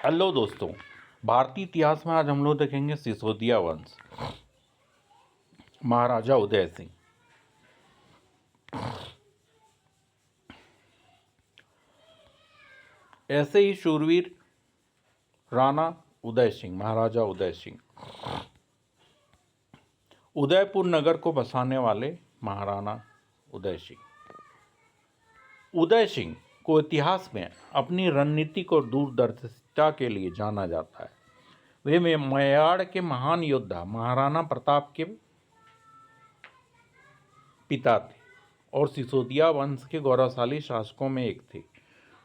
Hello दोस्तों, भारतीय इतिहास में आज हम लोग देखेंगे सिसोदिया वंश, महाराजा उदय सिंह। ऐसे ही शूरवीर राणा उदय सिंह, महाराजा उदय सिंह, उदयपुर नगर को बसाने वाले महाराणा उदय सिंह। उदय सिंह को इतिहास में अपनी रणनीतिक और दूरदर्शिता के लिए जाना जाता है। वे मेवाड़ के महान योद्धा महाराणा प्रताप के पिता थे और सिसोदिया वंश के गौरवशाली शासकों में एक थे।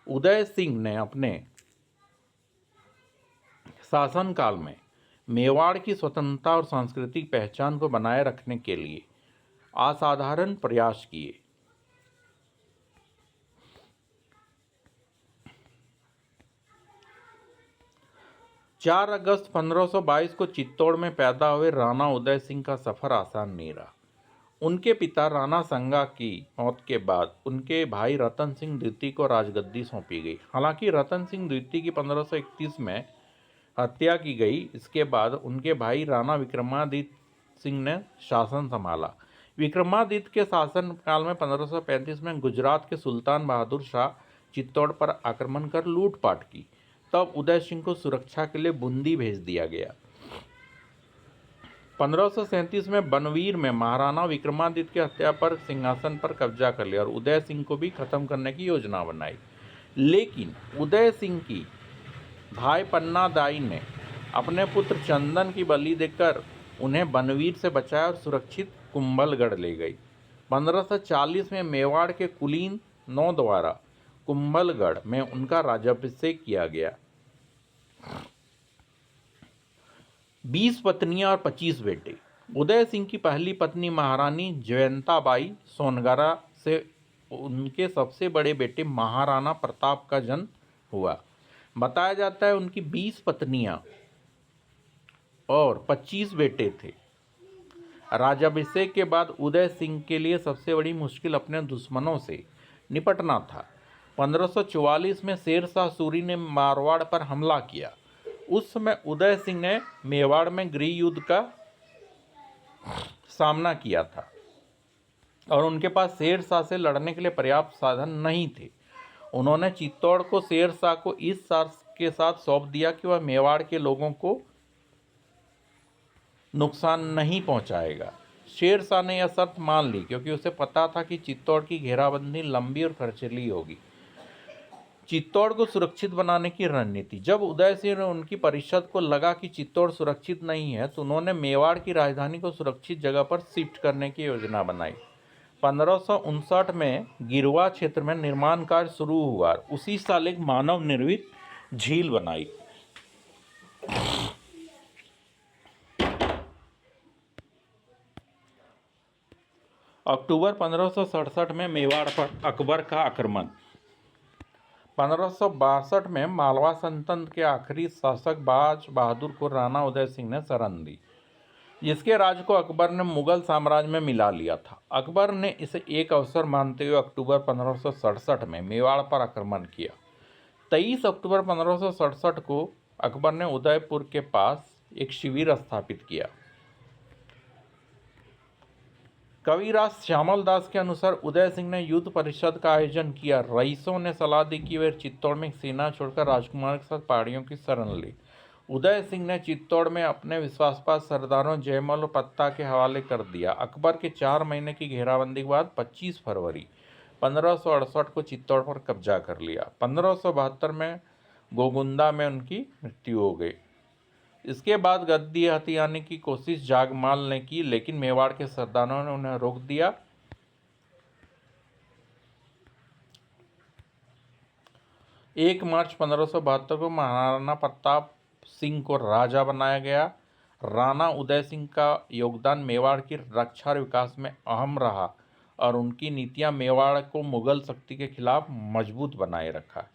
उदय सिंह ने अपने शासनकाल में मेवाड़ की स्वतंत्रता और सांस्कृतिक पहचान को बनाए रखने के लिए असाधारण प्रयास किए। चार अगस्त 1522 को चित्तौड़ में पैदा हुए राणा उदय सिंह का सफर आसान नहीं रहा। उनके पिता राणा संगा की मौत के बाद उनके भाई रतन सिंह द्वितीय को राजगद्दी सौंपी गई। हालांकि रतन सिंह द्वितीय की 1531 में हत्या की गई। इसके बाद उनके भाई राणा विक्रमादित्य सिंह ने शासन संभाला। विक्रमादित्य के शासनकाल में 1535 में गुजरात के सुल्तान बहादुर शाह चित्तौड़ पर आक्रमण कर लूटपाट की। तब उदय सिंह को सुरक्षा के लिए बूंदी भेज दिया गया। 1537 में बनवीर में महाराणा विक्रमादित्य की हत्या पर सिंहासन पर कब्जा कर लिया और उदय सिंह को भी खत्म करने की योजना बनाई। लेकिन उदय सिंह की भाई पन्ना दाई ने अपने पुत्र चंदन की बलि देकर उन्हें बनवीर से बचाया और सुरक्षित कुंभलगढ़ ले गई। 1540 में मेवाड़ के कुलीन नौ द्वारा कुंभलगढ़ में उनका राज्याभिषेक किया गया। 20 पत्नियां और 25 बेटे। उदय सिंह की पहली पत्नी महारानी जयंताबाई सोनगरा से उनके सबसे बड़े बेटे महाराणा प्रताप का जन्म हुआ। बताया जाता है उनकी 20 पत्नियां और 25 बेटे थे। राज्याभिषेक के बाद उदय सिंह के लिए सबसे बड़ी मुश्किल अपने दुश्मनों से निपटना था। 1544 में शेर शाह सूरी ने मारवाड़ पर हमला किया। उस समय उदय सिंह ने मेवाड़ में गृह युद्ध का सामना किया था और उनके पास शेर शाह से लड़ने के लिए पर्याप्त साधन नहीं थे। उन्होंने चित्तौड़ को शेर शाह को इस शर्त के साथ सौंप दिया कि वह मेवाड़ के लोगों को नुकसान नहीं पहुंचाएगा। शेर शाह ने यह शर्त मान ली क्योंकि उसे पता था कि चित्तौड़ की घेराबंदी लंबी और खर्चीली होगी। चित्तौड़ को सुरक्षित बनाने की रणनीति। जब उदय सिंह ने उनकी परिषद को लगा कि चित्तौड़ सुरक्षित नहीं है तो उन्होंने मेवाड़ की राजधानी को सुरक्षित जगह पर शिफ्ट करने की योजना बनाई। 1559 में गिरवा क्षेत्र में निर्माण कार्य शुरू हुआ। उसी साल एक मानव निर्मित झील बनाई। अक्टूबर 1567 में मेवाड़ पर अकबर का आक्रमण। 1562 में मालवा सल्तनत के आखिरी शासक बाज बहादुर को राणा उदय सिंह ने शरण दी, जिसके राज को अकबर ने मुगल साम्राज्य में मिला लिया था। अकबर ने इसे एक अवसर मानते हुए अक्टूबर 1567 में मेवाड़ पर आक्रमण किया। 23 अक्टूबर 1567 को अकबर ने उदयपुर के पास एक शिविर स्थापित किया। कविराज श्यामल दास के अनुसार उदय सिंह ने युद्ध परिषद का आयोजन किया। रईसों ने सलाह दी कि वे चित्तौड़ में सेना छोड़कर राजकुमार के साथ पहाड़ियों की शरण ले। उदय सिंह ने चित्तौड़ में अपने विश्वासपात सरदारों जयमल और पत्ता के हवाले कर दिया। अकबर के 4 महीने की घेराबंदी के बाद 25 फरवरी 1568 को चित्तौड़ पर कब्जा कर लिया। 1572 में गोगुंदा में उनकी मृत्यु हो गई। इसके बाद गद्दी हथियाने की कोशिश जागमाल ने की, लेकिन मेवाड़ के सरदारों ने उन्हें रोक दिया। 1 मार्च 1572 को महाराणा प्रताप सिंह को राजा बनाया गया। राणा उदय सिंह का योगदान मेवाड़ की रक्षा और विकास में अहम रहा और उनकी नीतियां मेवाड़ को मुगल शक्ति के खिलाफ मजबूत बनाए रखा।